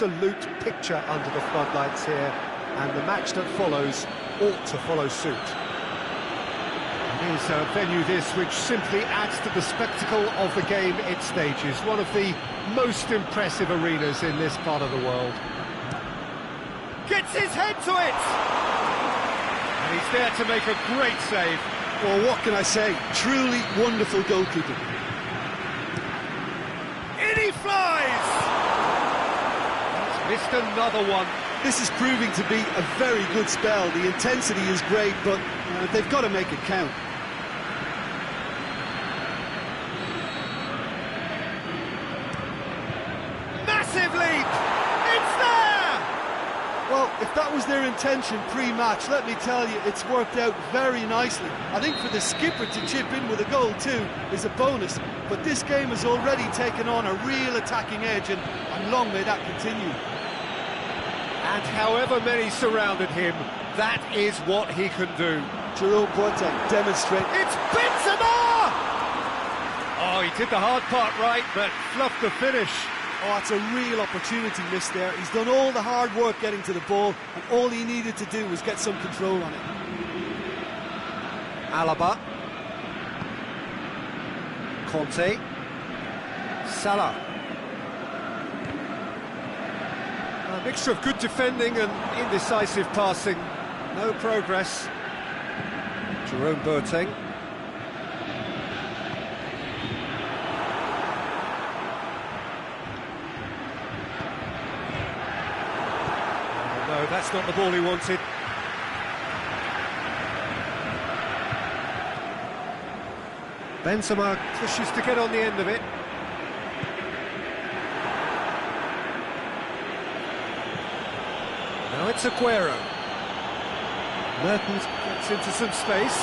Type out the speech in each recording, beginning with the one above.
absolute picture under the floodlights here, and the match that follows ought to follow suit. It is a venue this which simply adds to the spectacle of the game it stages, one of the most impressive arenas in this part of the world. Gets his head to it! And he's there to make a great save. Well, what can I say? Truly wonderful goalkeeping. In he flies! He's missed another one. This is proving to be a very good spell. The intensity is great, but they've got to make it count. Massive leap! It's there! Well, if that was their intention pre-match, let me tell you, it's worked out very nicely. I think for the skipper to chip in with a goal too is a bonus, but this game has already taken on a real attacking edge, and long may that continue. And however many surrounded him, that is what he can do. Jerome Boateng demonstrate. It's Benzema! Oh, he did the hard part right, but fluffed the finish. Oh, it's a real opportunity missed there. He's done all the hard work getting to the ball, and all he needed to do was get some control on it. Alaba. Conte. Salah. A mixture of good defending and indecisive passing. No progress. Jerome Boateng. No, that's not the ball he wanted. Benzema pushes to get on the end of it. Now it's Aguero. Mertens gets into some space.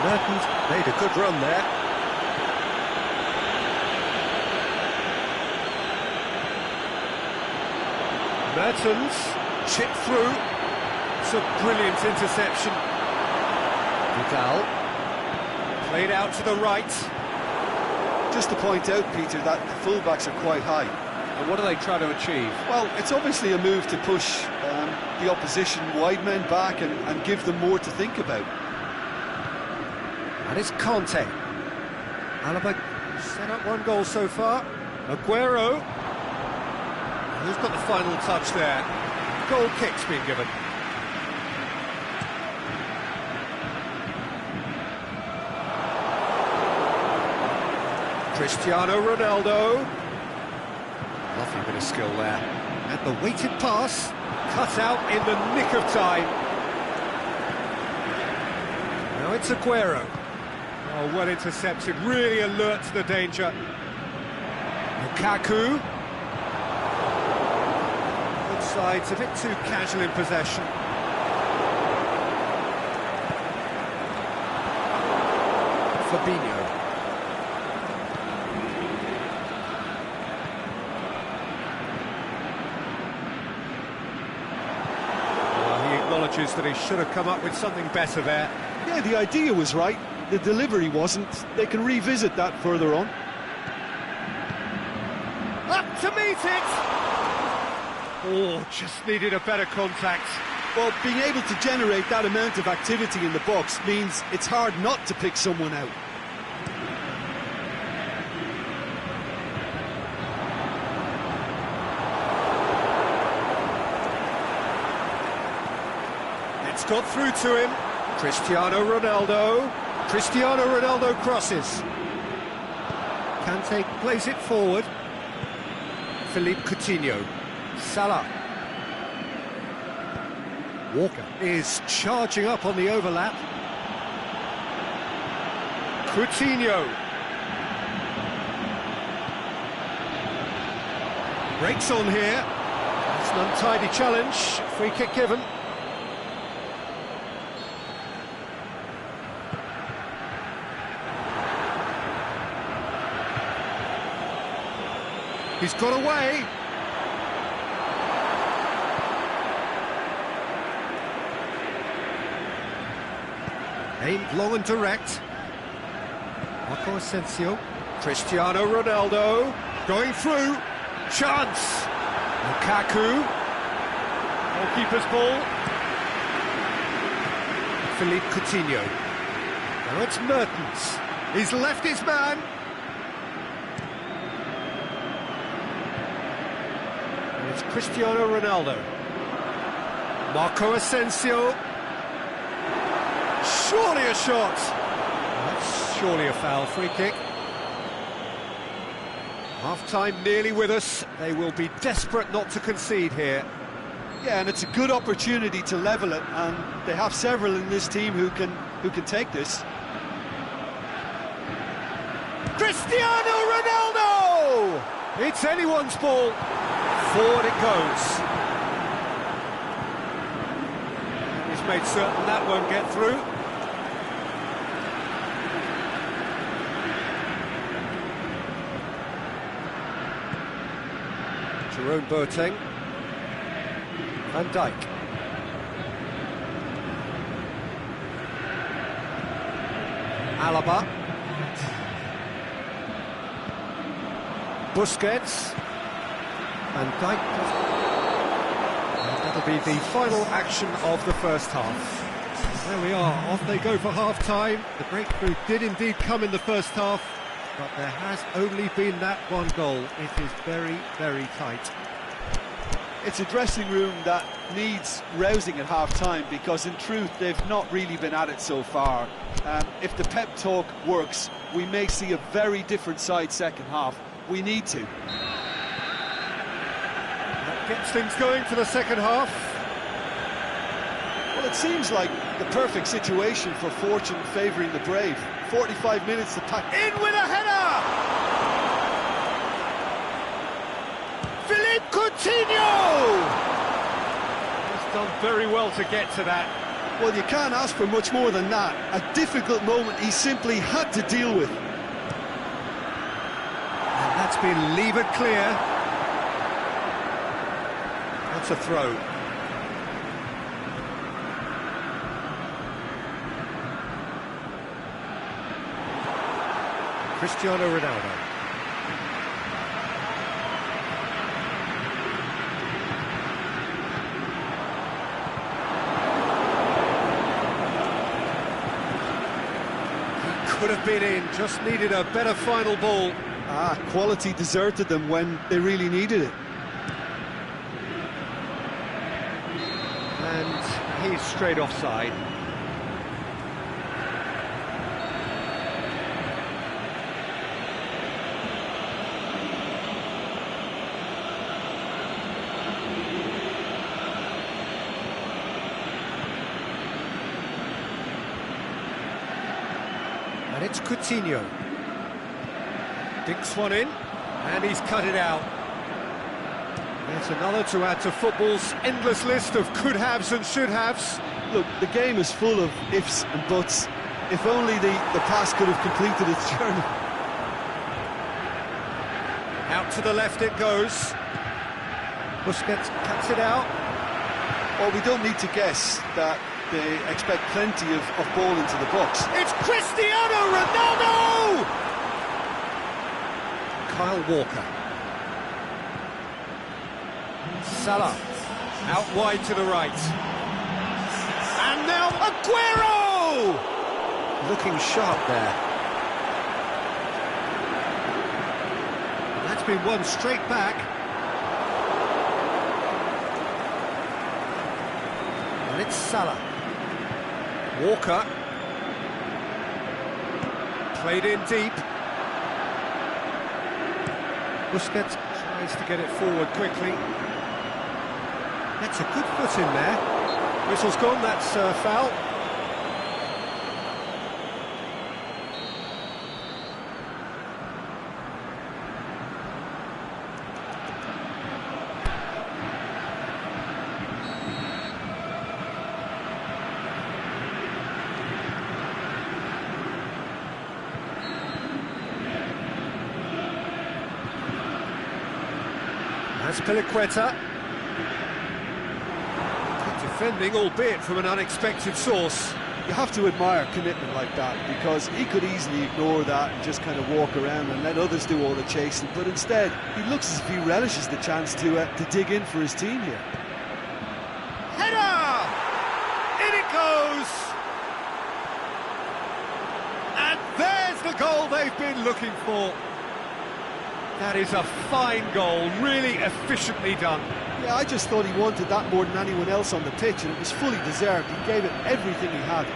Mertens made a good run there. Mertens chipped through. It's a brilliant interception. Vidal played out to the right. Just to point out, Peter, that the fullbacks are quite high. And what are they trying to achieve? Well, it's obviously a move to push the opposition wide men back and give them more to think about. And it's Conte. Alaba set up one goal so far. Aguero. Who's got the final touch there? Goal kick's been given. Cristiano Ronaldo. Lovely bit of skill there. And the weighted pass, cut out in the nick of time. Now it's Aguero. Oh, well intercepted, really alert to the danger. Lukaku. Both sides a bit too casual in possession. Fabinho. Acknowledges that he should have come up with something better there. Yeah, the idea was right, the delivery wasn't. They can revisit that further on. Up to meet it! Oh, just needed a better contact. Well, being able to generate that amount of activity in the box means it's hard not to pick someone out. It's got through to him. Cristiano Ronaldo. Cristiano Ronaldo crosses. Kante plays it forward. Philippe Coutinho. Salah. Walker is charging up on the overlap. Coutinho. Breaks on here. It's an untidy challenge. Free kick given. He's got away. Aimed long and direct. Marco Asensio. Cristiano Ronaldo. Going through. Chance. Lukaku. Goalkeeper's ball. Philippe Coutinho. Now it's Mertens. He's left his man. And it's Cristiano Ronaldo. Marco Asensio. Surely a shot. That's surely a foul. Free kick. Half-time nearly with us. They will be desperate not to concede here. Yeah, and it's a good opportunity to level it, and they have several in this team who can take this. Cristiano Ronaldo! It's anyone's ball. Forward it goes. He's made certain that won't get through. Jerome Boateng. Van Dijk. Alaba. Busquets. Van Dijk. That'll be the final action of the first half. There we are, off they go for half-time. The breakthrough did indeed come in the first half, but there has only been that one goal. It is very, very tight. It's a dressing room that needs rousing at half-time, because in truth they've not really been at it so far. If the pep talk works, we may see a very different side second half. We need to. That gets things going for the second half. Well, it seems like the perfect situation for fortune favouring the brave. 45 minutes to pack in with a header! Philippe Coutinho! He's done very well to get to that. Well, you can't ask for much more than that. A difficult moment he simply had to deal with. And that's been levered clear. That's a throw. Cristiano Ronaldo. Could have been in, just needed a better final ball. Quality deserted them when they really needed it. And he's straight offside. And it's Coutinho. Dinks one in, and he's cut it out. There's another to add to football's endless list of could-haves and should-haves. Look, the game is full of ifs and buts. If only the pass could have completed its journey. Out to the left it goes. Busquets cuts it out. Well, we don't need to guess that they expect plenty of ball into the box. It's Cristiano Ronaldo! Kyle Walker. Salah, out wide to the right. And now Aguero! Looking sharp there. That's been won straight back. And it's Salah. Walker. Played in deep. Busquets tries to get it forward quickly. That's a good foot in there. Whistle's gone, that's foul. That's Piliqueta. Good defending, albeit from an unexpected source. You have to admire commitment like that, because he could easily ignore that and just kind of walk around and let others do all the chasing, but instead he looks as if he relishes the chance to dig in for his team here. Header! In it goes! And there's the goal they've been looking for. That is a fine goal, really efficiently done. Yeah, I just thought he wanted that more than anyone else on the pitch, and it was fully deserved. He gave it everything he had.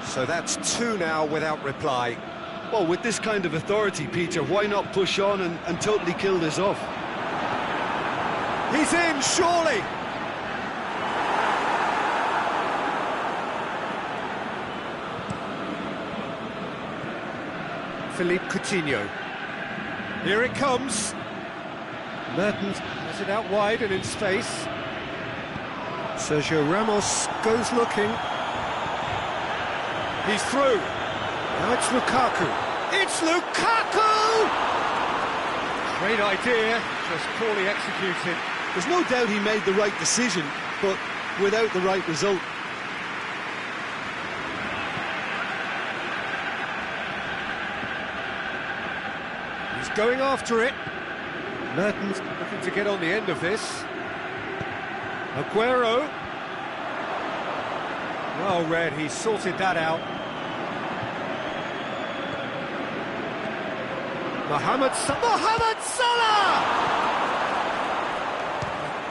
So that's 2 now without reply. Well, with this kind of authority, Peter, why not push on and totally kill this off? He's in, surely! Philippe Coutinho. Here it comes. Mertens has it out wide and in space. Sergio Ramos goes looking. He's through. Now it's Lukaku. It's Lukaku! Great idea, just poorly executed. There's no doubt he made the right decision, but without the right result. He's going after it. Mertens looking to get on the end of this. Aguero. Well read, he sorted that out. Mohamed Salah!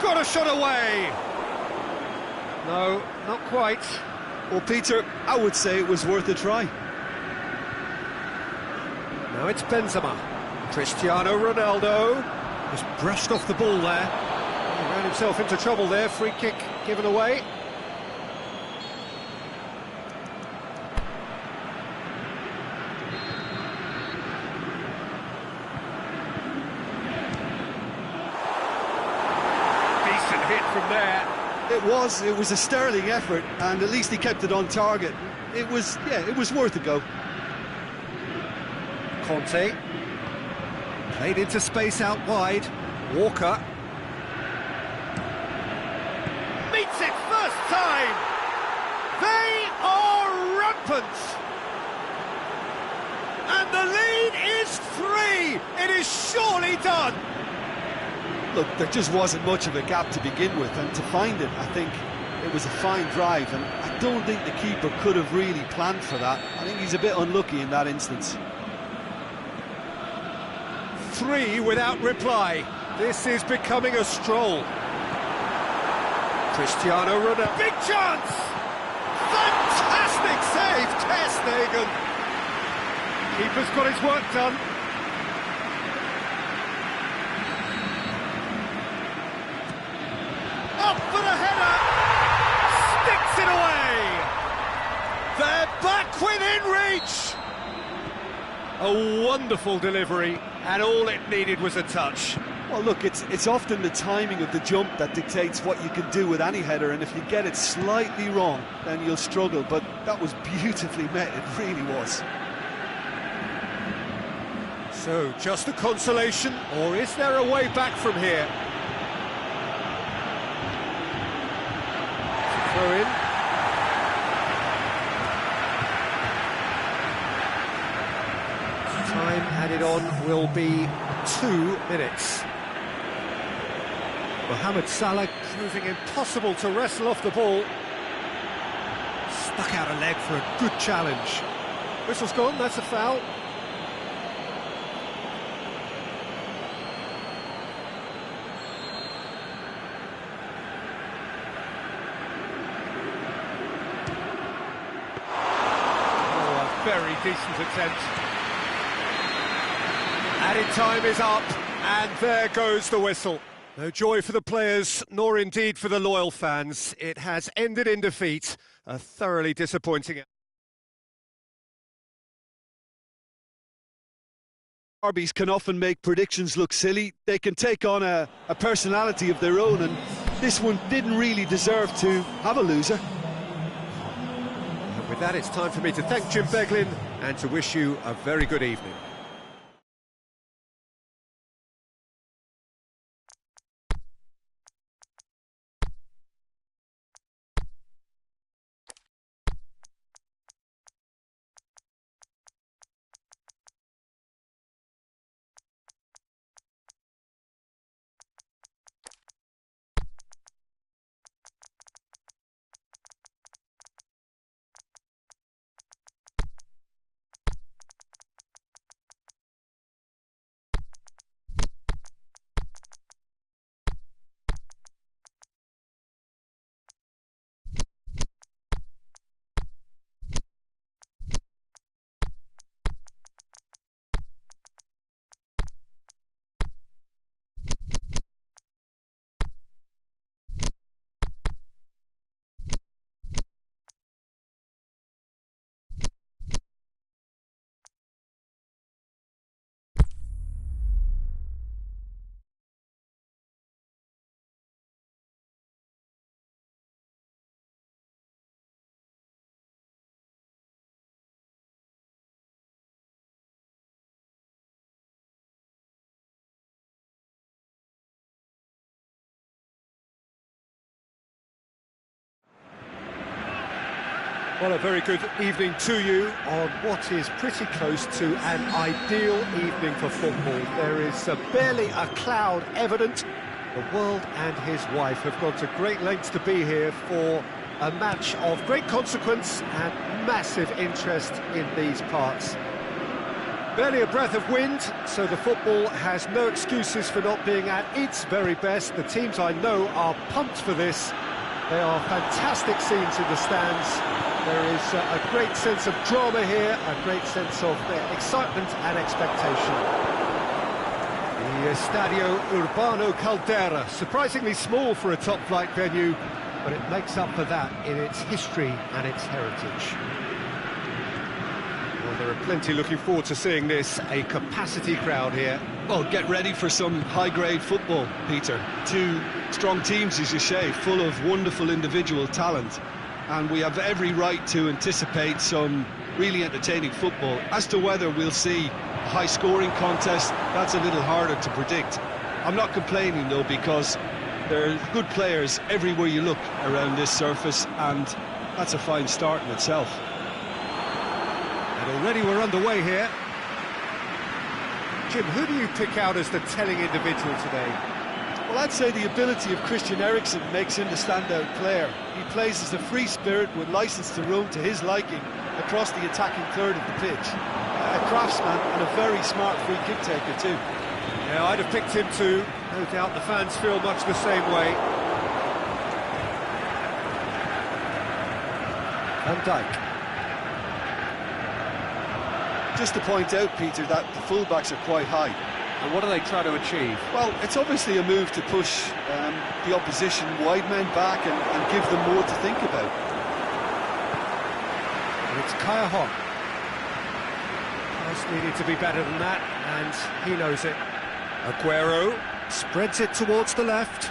Got a shot away! No, not quite. Well, Peter, I would say it was worth a try. Now it's Benzema. Cristiano Ronaldo just brushed off the ball there. He ran himself into trouble there. Free kick given away. Decent hit from there. It was a sterling effort, and at least he kept it on target. It was worth a go. Conte. Played into space out wide. Walker. Meets it first time! They are rampant! And the lead is 3! It is surely done! Look, there just wasn't much of a gap to begin with, and to find it, I think it was a fine drive, and I don't think the keeper could have really planned for that. I think he's a bit unlucky in that instance. 3 without reply. This is becoming a stroll. Cristiano Ronaldo. Big chance! Fantastic save, Ter Stegen. Keeper's got his work done. Up for the header! Sticks it away! They're back within reach! A wonderful delivery, and all it needed was a touch. Well, look, it's often the timing of the jump that dictates what you can do with any header, and if you get it slightly wrong, then you'll struggle, but that was beautifully met, it really was. So, just a consolation, or is there a way back from here? Throw in. Time added on will be 2 minutes. Mohamed Salah proving impossible to wrestle off the ball. Stuck out a leg for a good challenge. Whistle's gone, that's a foul. Oh, a very decent attempt. Added time is up, and there goes the whistle. No joy for the players, nor indeed for the loyal fans. It has ended in defeat, a thoroughly disappointing. Derbies can often make predictions look silly. They can take on a personality of their own, and this one didn't really deserve to have a loser. And with that, it's time for me to thank Jim Beglin and to wish you a very good evening. Well, a very good evening to you on what is pretty close to an ideal evening for football. There is barely a cloud evident. The world and his wife have gone to great lengths to be here for a match of great consequence and massive interest in these parts. Barely a breath of wind, so the football has no excuses for not being at its very best. The teams I know are pumped for this. They are fantastic scenes in the stands. There is a great sense of drama here, a great sense of excitement and expectation. The Estadio Urbano Caldera, surprisingly small for a top-flight venue, but it makes up for that in its history and its heritage. Well, there are plenty looking forward to seeing this, a capacity crowd here. Well, get ready for some high-grade football, Peter. Two strong teams, as you say, full of wonderful individual talent. And we have every right to anticipate some really entertaining football. As to whether we'll see a high-scoring contest, that's a little harder to predict. I'm not complaining, though, because there are good players everywhere you look around this surface, and that's a fine start in itself. And already we're underway here. Jim, who do you pick out as the telling individual today? Well, I'd say the ability of Christian Eriksen makes him the standout player. He plays as a free spirit with licence to roam to his liking across the attacking third of the pitch. A craftsman and a very smart free kick taker too. Yeah, I'd have picked him too. No doubt the fans feel much the same way. Van Dijk. Just to point out, Peter, that the fullbacks are quite high. And what do they try to achieve? Well, it's obviously a move to push the opposition wide men back and give them more to think about. And it's Kaya Hong. Just needed to be better than that, and he knows it. Aguero spreads it towards the left.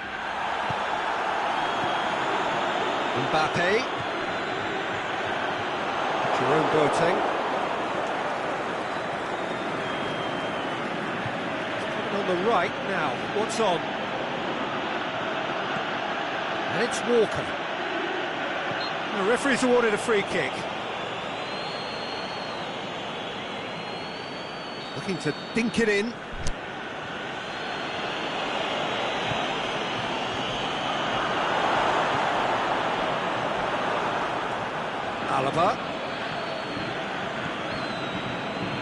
Mbappe. Jerome Boateng. On the right now, what's on? And it's Walker. The referee's awarded a free kick. Looking to dink it in. Alaba.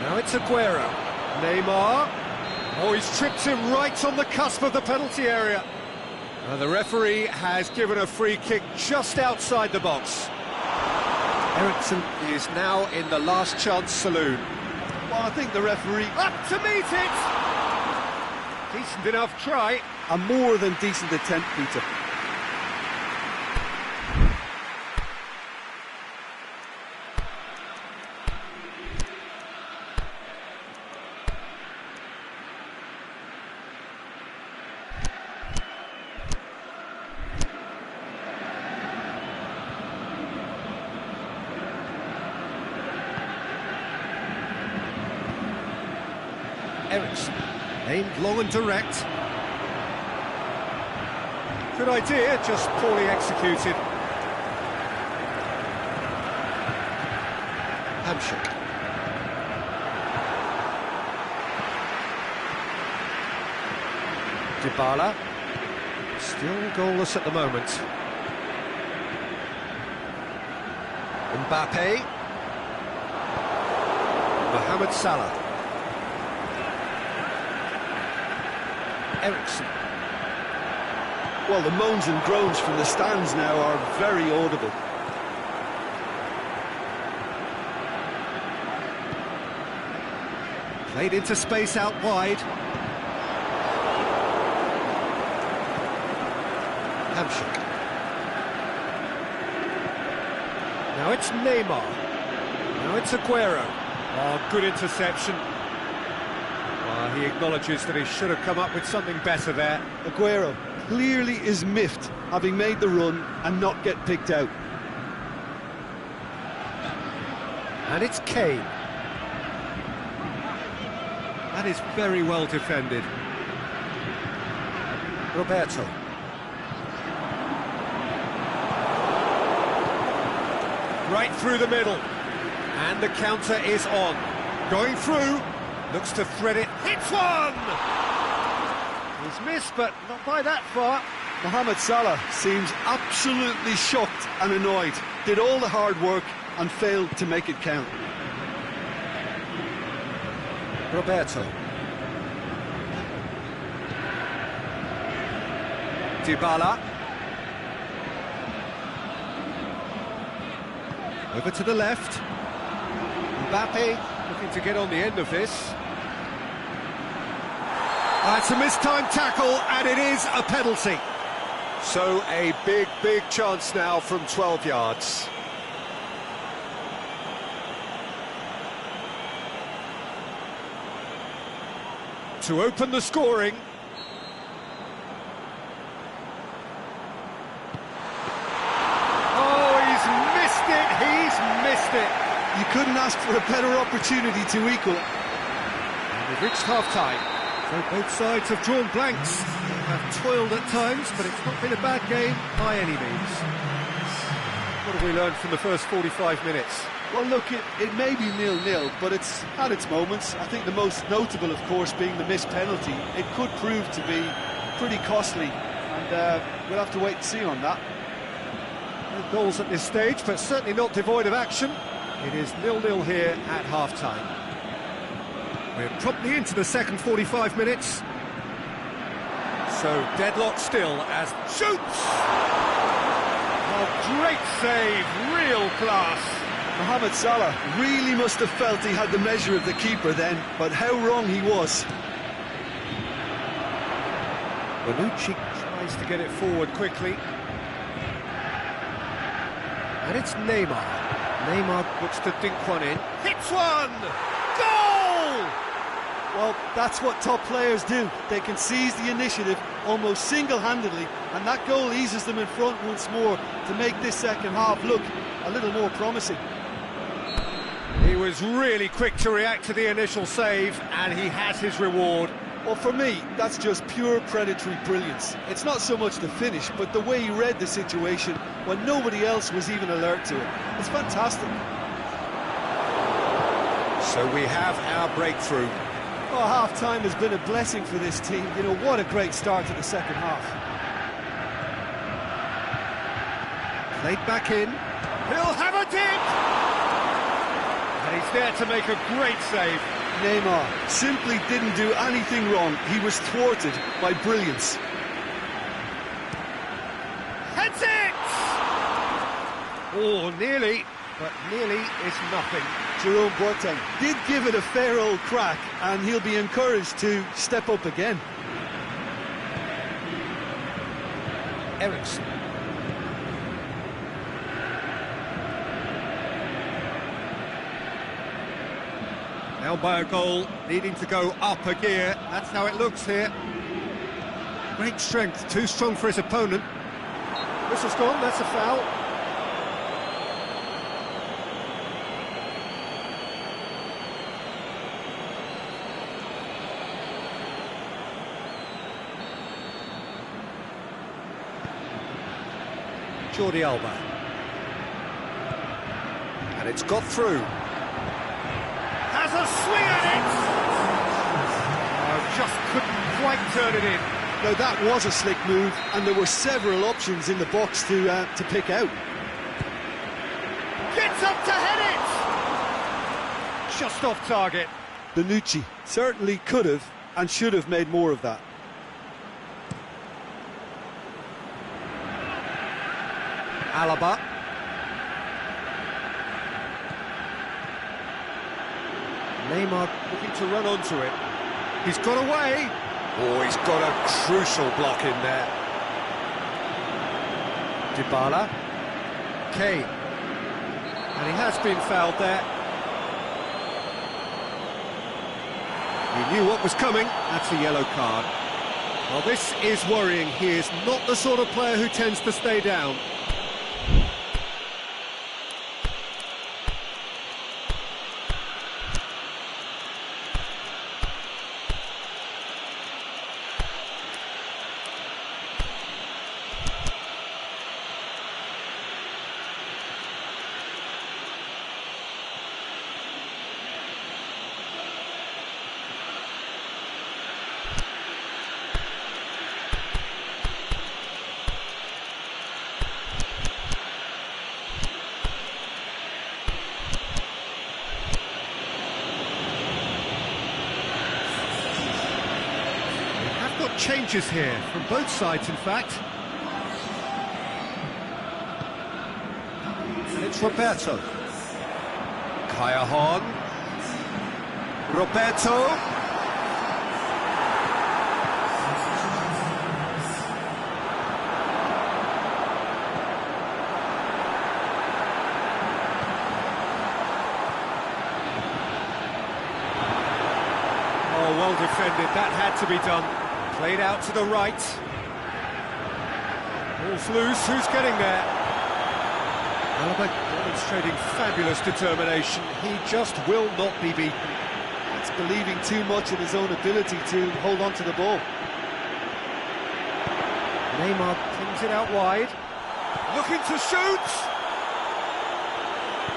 Now it's Aguero. Neymar. Oh, he's tripped him right on the cusp of the penalty area. The referee has given a free kick just outside the box. Eriksen is now in the last chance saloon. Well, I think the referee... Up to meet it! Decent enough try. A more than decent attempt, Peter. Eriksen, aimed long and direct. Good idea, just poorly executed. Hamsik. Dybala. Still goalless at the moment. Mbappe. Mohamed Salah. Eriksen. Well, the moans and groans from the stands now are very audible. Played into space out wide. Hamsik. Now it's Neymar. Now it's Aguero. Oh, good interception. He acknowledges that he should have come up with something better there. Aguero clearly is miffed, having made the run and not get picked out. And it's Kane. That is very well defended. Roberto. right through the middle. And the counter is on. Going through, looks to thread it, hits one! He's missed, but not by that far. Mohamed Salah seems absolutely shocked and annoyed. Did all the hard work and failed to make it count. Roberto. Dybala. Over to the left. Mbappe looking to get on the end of this. It's a mistimed tackle, and it is a penalty. So a big chance now from 12 yards. To open the scoring. Oh, he's missed it. You couldn't ask for a better opportunity to equal. And we've reached half-time. So both sides have drawn blanks. They have toiled at times, but it's not been a bad game by any means. What have we learned from the first 45 minutes? Well, look, it may be 0-0, but it's had its moments. I think the most notable, of course, being the missed penalty. It could prove to be pretty costly, and we'll have to wait and see on that. No goals at this stage, but certainly not devoid of action. It is 0-0 here at half-time. We're promptly into the second 45 minutes. So deadlock still as shoots! A great save, real class. Mohamed Salah really must have felt he had the measure of the keeper then, but how wrong he was. Bonucci tries to get it forward quickly. And it's Neymar. Neymar looks to dink one in. Hits one! Goal! Well, that's what top players do. They can seize the initiative almost single-handedly, and that goal eases them in front once more to make this second half look a little more promising. He was really quick to react to the initial save, and he has his reward. Well, for me, that's just pure predatory brilliance. It's not so much the finish, but the way he read the situation when nobody else was even alert to it. It's fantastic. So we have our breakthrough. Oh, half-time has been a blessing for this team. You know, what a great start to the second half. Played back in. He'll have a dip! And he's there to make a great save. Neymar simply didn't do anything wrong. He was thwarted by brilliance. Heads it! Oh, nearly, but nearly is nothing. Jerome Boateng did give it a fair old crack, and he'll be encouraged to step up again. Eriksen. Now by a goal, needing to go up a gear. That's how it looks here. Great strength, too strong for his opponent. Whistle's gone, that's a foul. Jordi Alba. And it's got through. Has a swing at it! Just couldn't quite turn it in. Now that was a slick move, and there were several options in the box to pick out. Gets up to head it! Just off target. Bonucci certainly could have and should have made more of that. Alaba. Neymar looking to run onto it. He's got away. Oh, he's got a crucial block in there. Dybala. Kane. And he has been fouled there. He knew what was coming. That's a yellow card. Well, this is worrying. He is not the sort of player who tends to stay down. changes here, from both sides in fact. And it's Roberto. Kaya Horn. Roberto. Oh, well defended, that had to be done. Played out to the right. Ball's loose, who's getting there? Alaba demonstrating fabulous determination. He just will not be beaten. It's believing too much in his own ability to hold on to the ball. Neymar pings it out wide. Looking to shoot!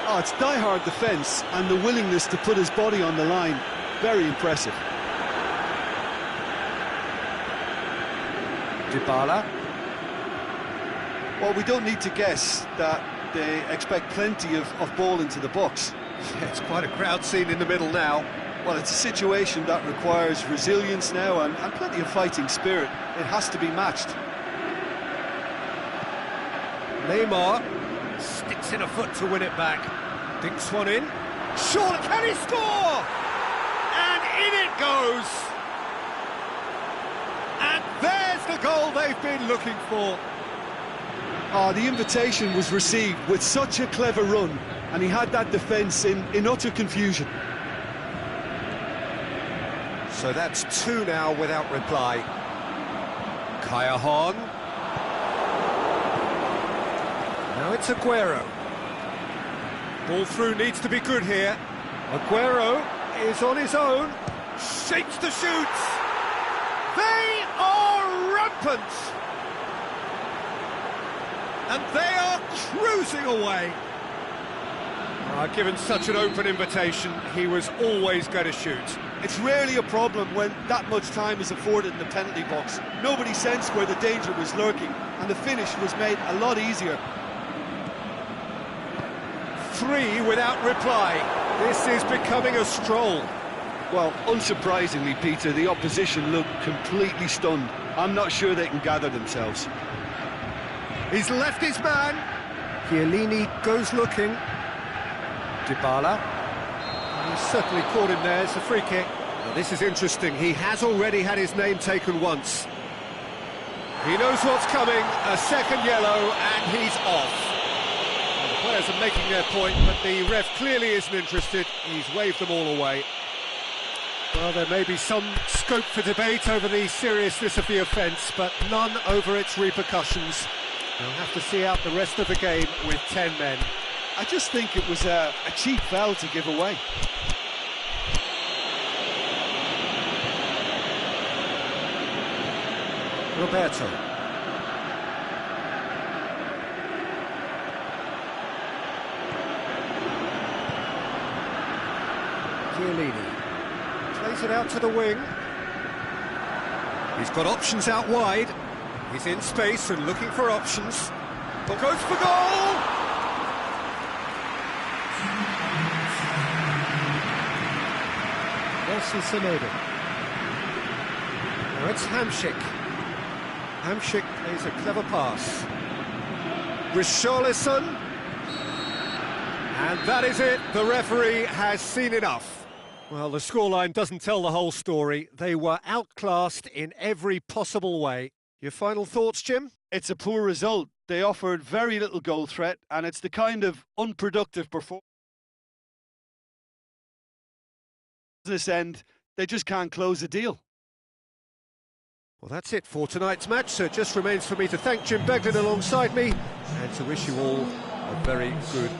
Oh, it's die-hard defence and the willingness to put his body on the line. Very impressive. Dybala. Well, we don't need to guess that they expect plenty of ball into the box. Yeah, it's quite a crowd scene in the middle now. Well, it's a situation that requires resilience now and plenty of fighting spirit. It has to be matched. Neymar sticks in a foot to win it back. Dinks one in. Surely, can he score? And in it goes! And there's the goal they've been looking for. Oh, the invitation was received with such a clever run, and he had that defence in utter confusion. So that's two now without reply. Kaya Horn. Now it's Aguero. Ball through needs to be good here. Aguero is on his own. Shapes to shoot. They are rampant. And they are cruising away. Given such an open invitation, he was always going to shoot. It's rarely a problem when that much time is afforded in the penalty box. Nobody sensed where the danger was lurking, and the finish was made a lot easier. Three without reply. This is becoming a stroll. Well, unsurprisingly, Peter, the opposition look completely stunned. I'm not sure they can gather themselves. He's left his man. Chiellini goes looking. Dybala. He's certainly caught him there. It's a free kick. Now, this is interesting. He has already had his name taken once. He knows what's coming. A second yellow, and he's off. Well, the players are making their point, but the ref clearly isn't interested. He's waved them all away. Well, there may be some scope for debate over the seriousness of the offence, but none over its repercussions. They'll have to see out the rest of the game with 10 men. I just think it was a cheap foul to give away. Roberto. Chiellini plays it out to the wing. He's got options out wide. He's in space and looking for options. But goes for goal! Nelson Semedo. Now it's Hamšík. Hamšík plays a clever pass. Richarlison. And that is it. The referee has seen enough. Well, the scoreline doesn't tell the whole story. They were outclassed in every possible way. Your final thoughts, Jim? It's a poor result. They offered very little goal threat, and it's the kind of unproductive performance. This end, they just can't close the deal. Well, that's it for tonight's match, so it just remains for me to thank Jim Beglin alongside me and to wish you all a very good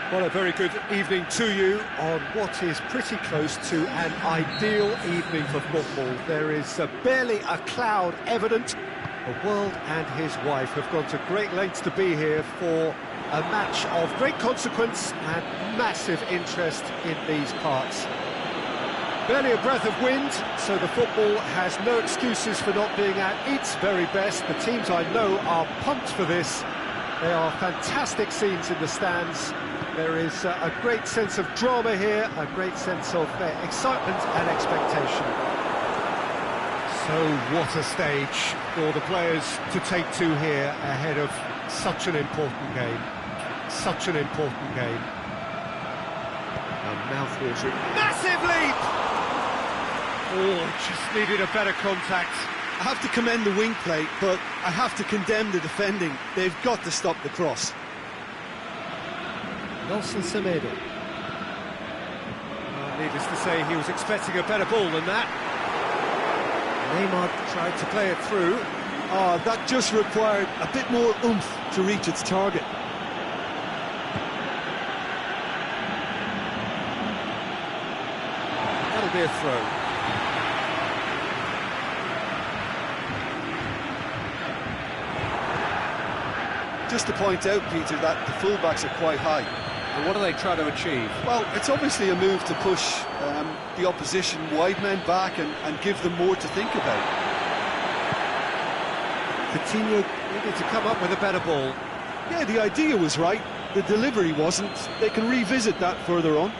Well, a very good evening to you on what is pretty close to an ideal evening for football. There is barely a cloud evident. The world and his wife have gone to great lengths to be here for a match of great consequence and massive interest in these parts. Barely a breath of wind, so the football has no excuses for not being at its very best. The teams I know are pumped for this. They are fantastic scenes in the stands. There is a great sense of drama here, a great sense of excitement and expectation. So what a stage for the players to take to here ahead of such an important game. Such an important game. A mouth-watering massive leap! Oh, just needed a better contact. I have to commend the wing play, but I have to condemn the defending. They've got to stop the cross. Nelson Semedo. Well, needless to say, he was expecting a better ball than that. Neymar tried to play it through. That just required a bit more oomph to reach its target. That'll be a throw. Just to point out, Peter, that the fullbacks are quite high. And what are they trying to achieve? Well, it's obviously a move to push the opposition wide men back and give them more to think about. Coutinho needed to come up with a better ball. Yeah, the idea was right, the delivery wasn't. They can revisit that further on.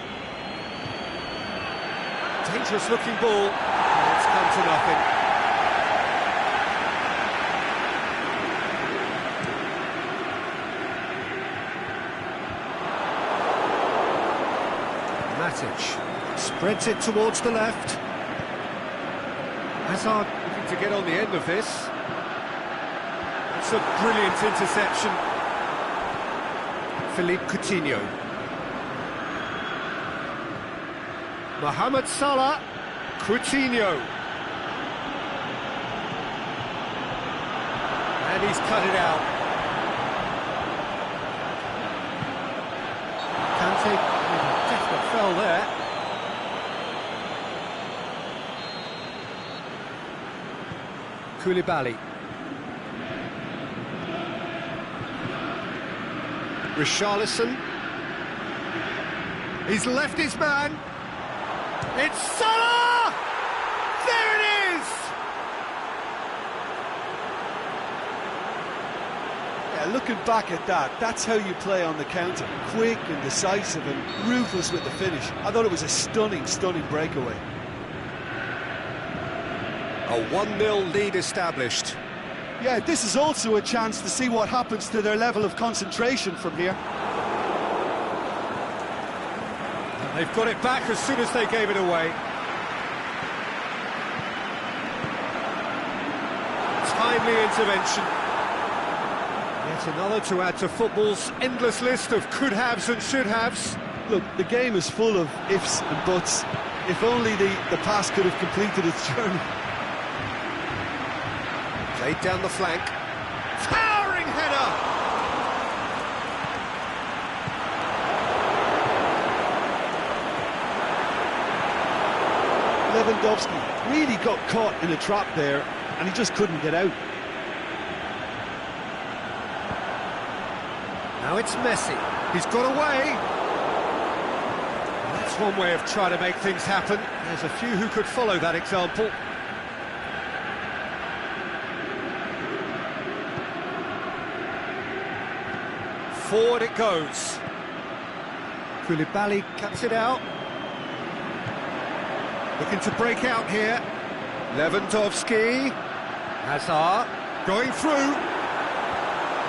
Dangerous looking ball. It's come to nothing. Matic spreads it towards the left. Hazard looking to get on the end of this. That's a brilliant interception. Philippe Coutinho. Mohamed Salah. Coutinho. And he's cut it out. Kante. Definite fell there. Koulibaly. Richarlison. He's left his man. It's Salah! There it is! Yeah, looking back at that, that's how you play on the counter. Quick and decisive and ruthless with the finish. I thought it was a stunning, stunning breakaway. A 1-0 lead established. Yeah, this is also a chance to see what happens to their level of concentration from here. And they've got it back as soon as they gave it away. Timely intervention. Yet another to add to football's endless list of could-haves and should-haves. Look, the game is full of ifs and buts. If only the pass could have completed its journey. Played down the flank. Towering header! Lewandowski really got caught in a trap there, and he just couldn't get out. Now it's Messi. He's got away. That's one way of trying to make things happen. There's a few who could follow that example. Forward it goes. Koulibaly cuts it out. Looking to break out here. Lewandowski. Hazard going through.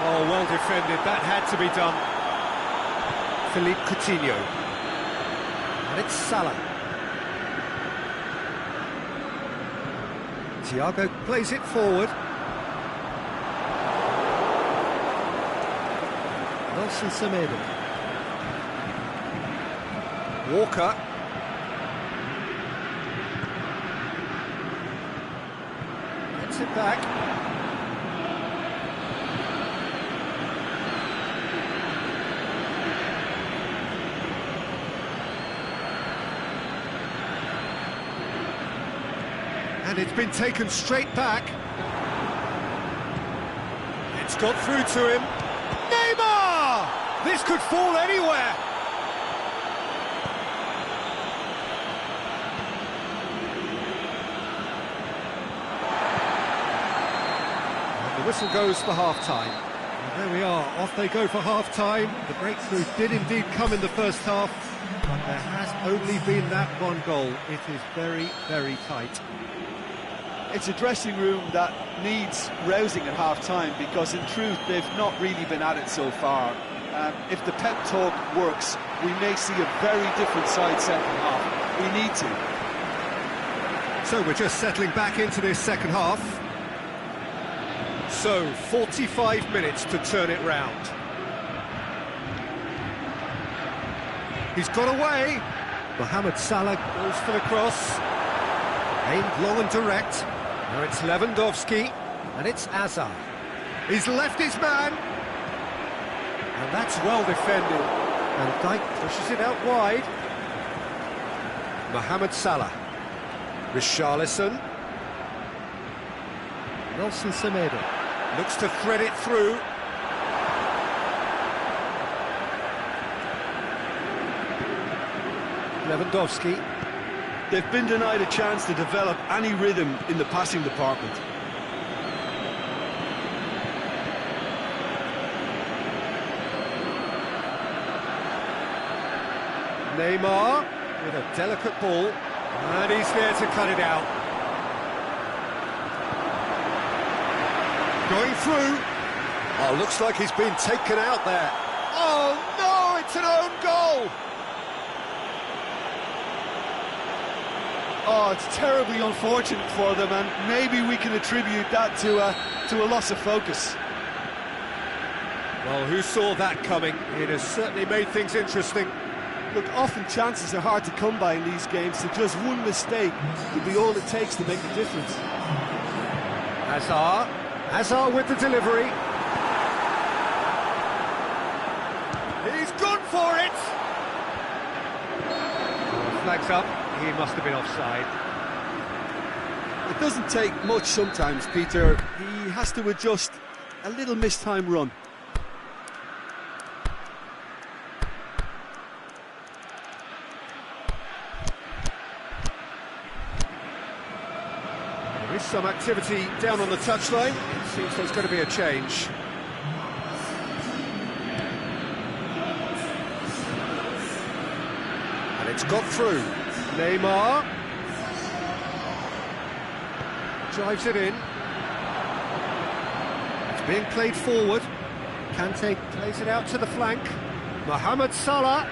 Oh, well defended. That had to be done. Philippe Coutinho. And it's Salah. Thiago plays it forward. Nelson Semedo. Walker. Gets it back. And it's been taken straight back. It's got through to him. Neymar! This could fall anywhere. And the whistle goes for half-time. And there we are, off they go for half-time. The breakthrough did indeed come in the first half, but there has only been that one goal. It is very, very tight. It's a dressing room that needs rousing at half-time, because in truth they've not really been at it so far. If the pep talk works, we may see a very different side second half. We need to. So we're just settling back into this second half. So 45 minutes to turn it round. He's got away. Mohamed Salah goes for the cross. Aimed long and direct. Now it's Lewandowski, and it's Hazard. He's left his man. And that's well defended. And Dijk pushes it out wide. Mohamed Salah. Richarlison. Nelson Semedo. Looks to thread it through. Lewandowski. They've been denied a chance to develop any rhythm in the passing department. Neymar with a delicate ball, and he's there to cut it out. Going through. Oh, looks like he's been taken out there. Oh no, it's an own goal! Oh, it's terribly unfortunate for them, and maybe we can attribute that to a loss of focus. Well, who saw that coming? It has certainly made things interesting. Look, often chances are hard to come by in these games, so just one mistake could be all it takes to make the difference. Hazard with the delivery. He's gone for it! Oh, flags up. He must have been offside. It doesn't take much sometimes, Peter. He has to adjust a little missed-time run. There is some activity down on the touchline. It seems there's going to be a change. And it's got through. Neymar drives it in. It's being played forward. Kante plays it out to the flank. Mohamed Salah.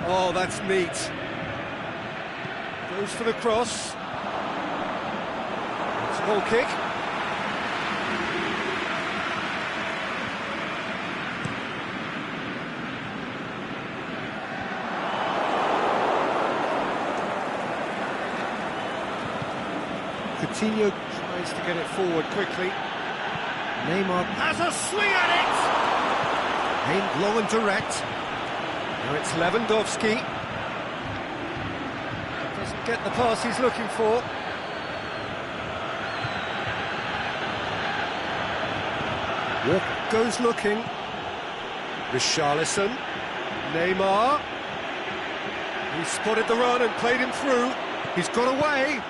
Oh, that's neat. Goes for the cross. It's a goal kick. Coutinho tries to get it forward quickly. Neymar has a swing at it! Aimed long and direct. Now it's Lewandowski. Doesn't get the pass he's looking for. Walker goes looking. Richarlison. Neymar. He spotted the run and played him through. He's got away.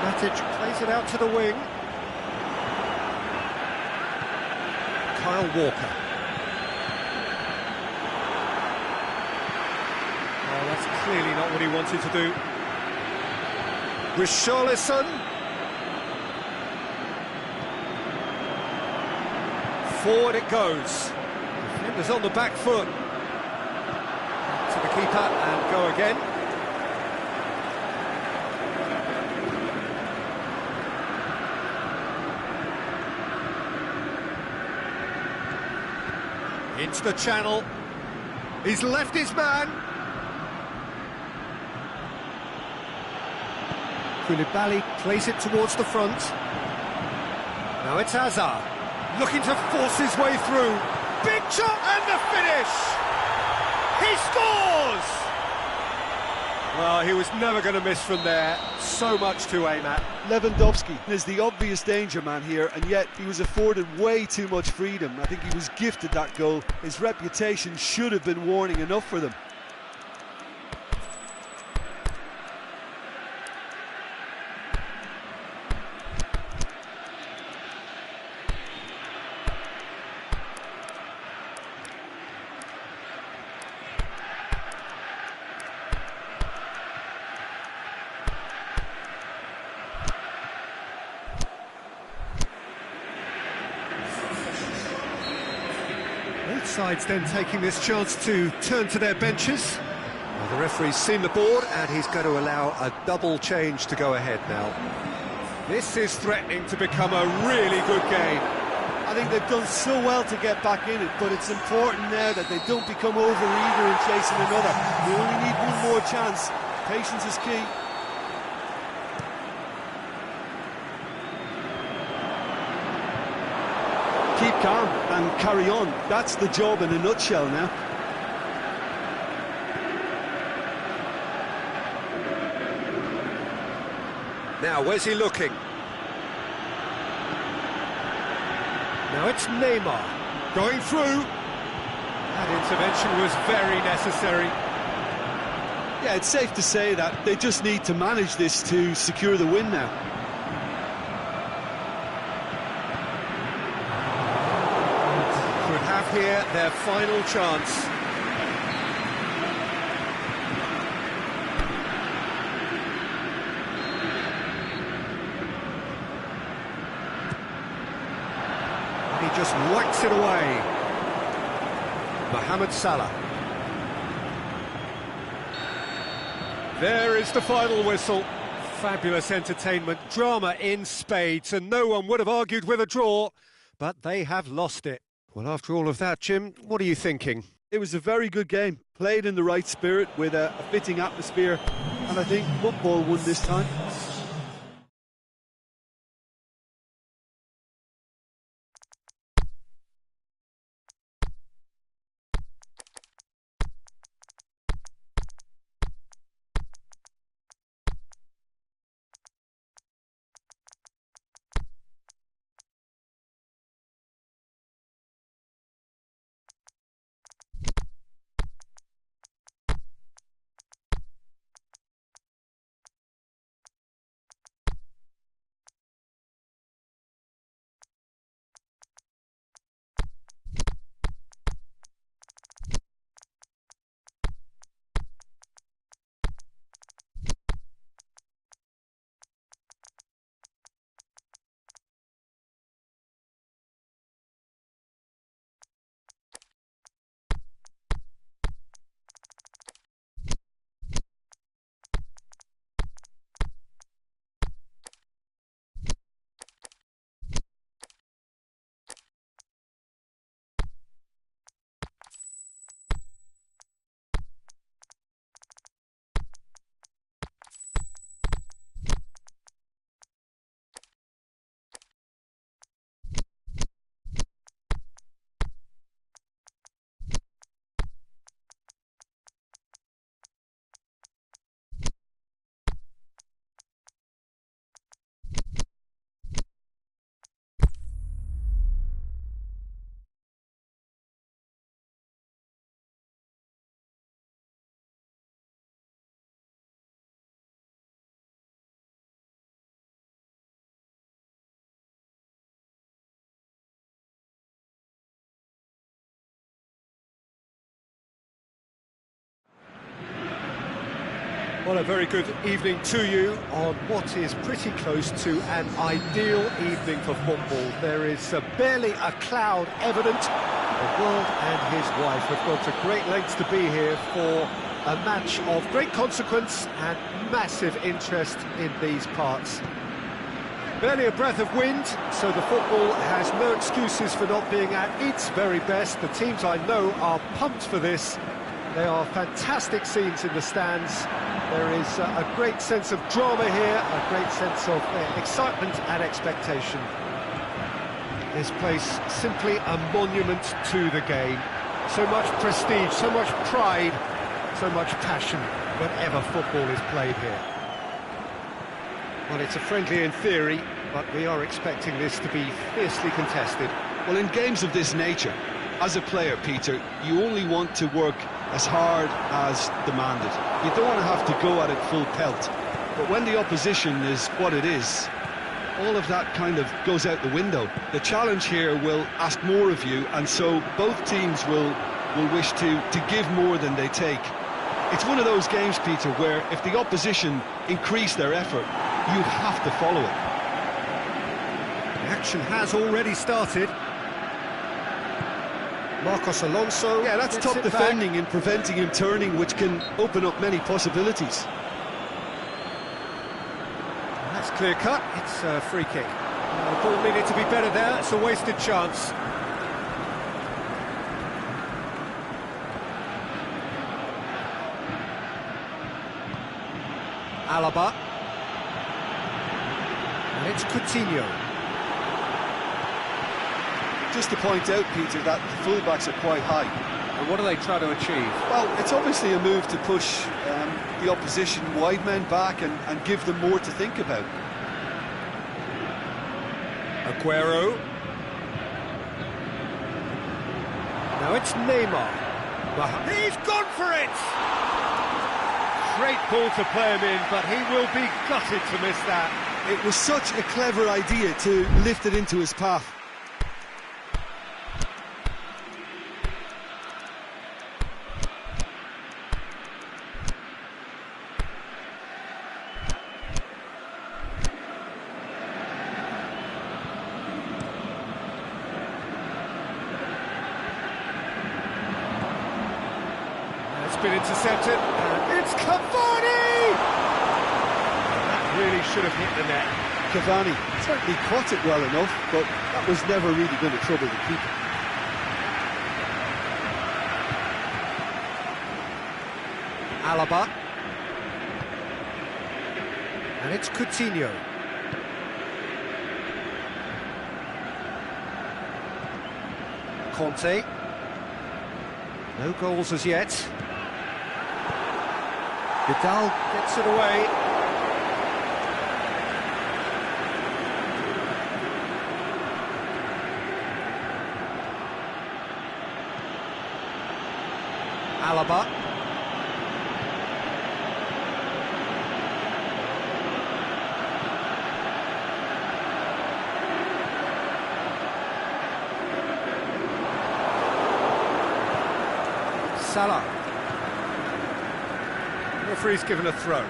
Matic plays it out to the wing. Kyle Walker. Oh, that's clearly not what he wanted to do. Richarlison. Forward it goes. Defenders on the back foot. To the keeper and go again. Into the channel. He's left his man. Koulibaly plays it towards the front. Now it's Hazard, looking to force his way through. Big shot and the finish! He scores! Well, he was never going to miss from there. So much to aim at. Lewandowski is the obvious danger man here, and yet he was afforded way too much freedom. I think he was gifted that goal. His reputation should have been warning enough for them. Both sides then taking this chance to turn to their benches. Well, the referee's seen the board and he's going to allow a double change to go ahead now. This is threatening to become a really good game. I think they've done so well to get back in it, but it's important now that they don't become over-eager in chasing another. They only need one more chance. Patience is key. Keep calm and carry on. That's the job in a nutshell now. Now, where's he looking? Now it's Neymar going through. That intervention was very necessary. Yeah, it's safe to say that they just need to manage this to secure the win now. Could have here their final chance. And he just whacks it away. Mohamed Salah. There is the final whistle. Fabulous entertainment, drama in spades, and no one would have argued with a draw, but they have lost it. Well, after all of that, Jim, what are you thinking? It was a very good game, played in the right spirit with a fitting atmosphere, and I think football won this time. Well, a very good evening to you on what is pretty close to an ideal evening for football. There is barely a cloud evident. The world and his wife have gone to great lengths to be here for a match of great consequence and massive interest in these parts. Barely a breath of wind, so the football has no excuses for not being at its very best. The teams I know are pumped for this. They are fantastic scenes in the stands. There is a great sense of drama here, a great sense of excitement and expectation. This place simply a monument to the game. So much prestige, so much pride, so much passion. whenever football is played here. Well, it's a friendly in theory, but we are expecting this to be fiercely contested. Well, in games of this nature, as a player, Peter, you only want to work as hard as demanded. You don't want to have to go at it full pelt. But when the opposition is what it is, all of that kind of goes out the window. The challenge here will ask more of you, and so both teams will wish to give more than they take. It's one of those games, Peter, where if the opposition increase their effort, you have to follow it. The action has already started. Marcos Alonso. Yeah, that's top defending and preventing him turning, which can open up many possibilities. That's clear cut. It's a free kick. The ball needed to be better there. It's a wasted chance. Alaba. And it's Coutinho. Just to point out, Peter, that the fullbacks are quite high. And what do they try to achieve? Well, it's obviously a move to push the opposition wide men back and give them more to think about. Aguero. Now it's Neymar. He's gone for it! Great ball to play him in, but he will be gutted to miss that. It was such a clever idea to lift it into his path. Been intercepted, and it's Cavani! That really should have hit the net. Cavani certainly caught it well enough, but that was never really going to trouble the keeper. Alaba. And it's Coutinho. Conte. No goals as yet. Vidal gets it away. Alaba. Salah. Referee's given a throw.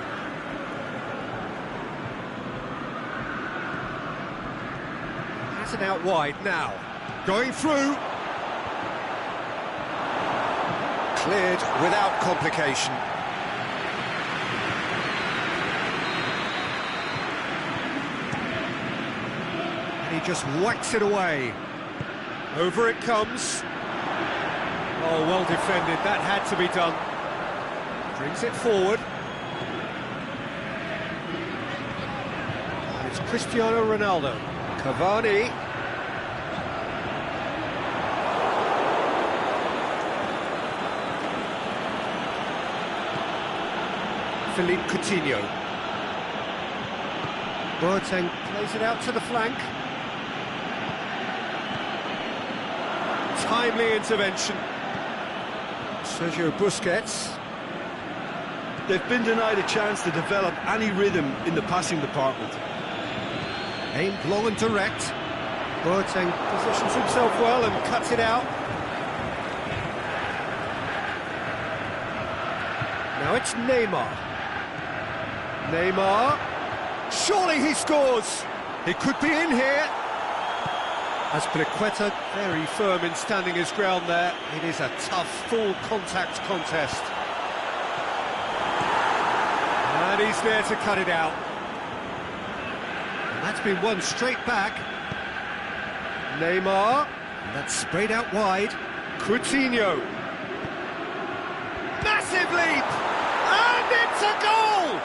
Has it out wide now. Going through. Cleared without complication. And he just whacks it away. Over it comes. Oh, well defended. That had to be done. Brings it forward. And it's Cristiano Ronaldo. Cavani. Philippe Coutinho. Boateng plays it out to the flank. Timely intervention. Sergio Busquets. They've been denied a chance to develop any rhythm in the passing department. Aimed long and direct. Boateng positions himself well and cuts it out. Now it's Neymar. Neymar. Surely he scores! He could be in here. Azpilicueta very firm in standing his ground there. It is a tough, full contact contest. And he's there to cut it out. And that's been won straight back. Neymar. And that's sprayed out wide. Coutinho. Massive leap! And it's a goal!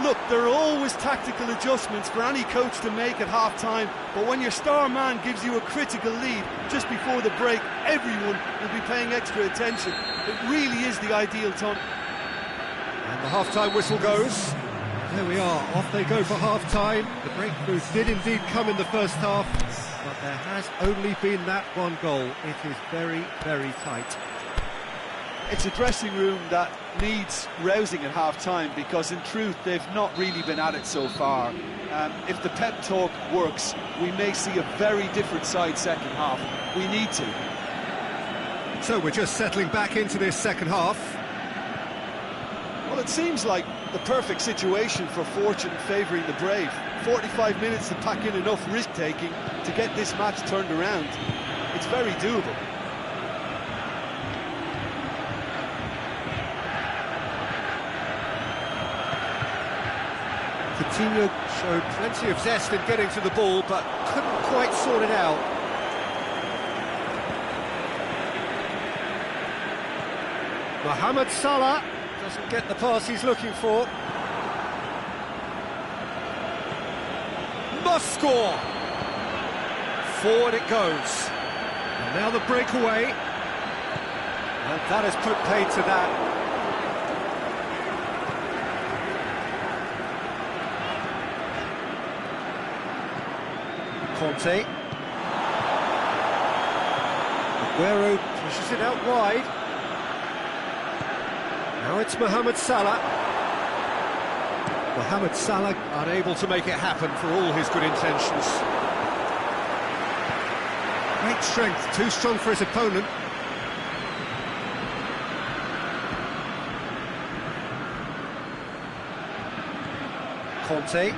Look, there are always tactical adjustments for any coach to make at half-time, but when your star man gives you a critical lead just before the break, everyone will be paying extra attention. It really is the ideal time. And the half-time whistle goes. There we are, off they go for half-time. The breakthrough did indeed come in the first half, but there has only been that one goal. It is very, very tight. It's a dressing room that needs rousing at half-time, because in truth they've not really been at it so far. If the pep talk works, we may see a very different side second half. We need to. So we're just settling back into this second half. Well, it seems like the perfect situation for fortune favouring the brave. 45 minutes to pack in enough risk-taking to get this match turned around. It's very doable. Coutinho showed plenty of zest in getting to the ball, but couldn't quite sort it out. Mohamed Salah doesn't get the pass he's looking for. Must score! Forward it goes. And now the breakaway. And that has put paid to that. Conte. Aguero pushes it out wide. Now it's Mohamed Salah. Mohamed Salah unable to make it happen for all his good intentions. Great strength, too strong for his opponent. Conte.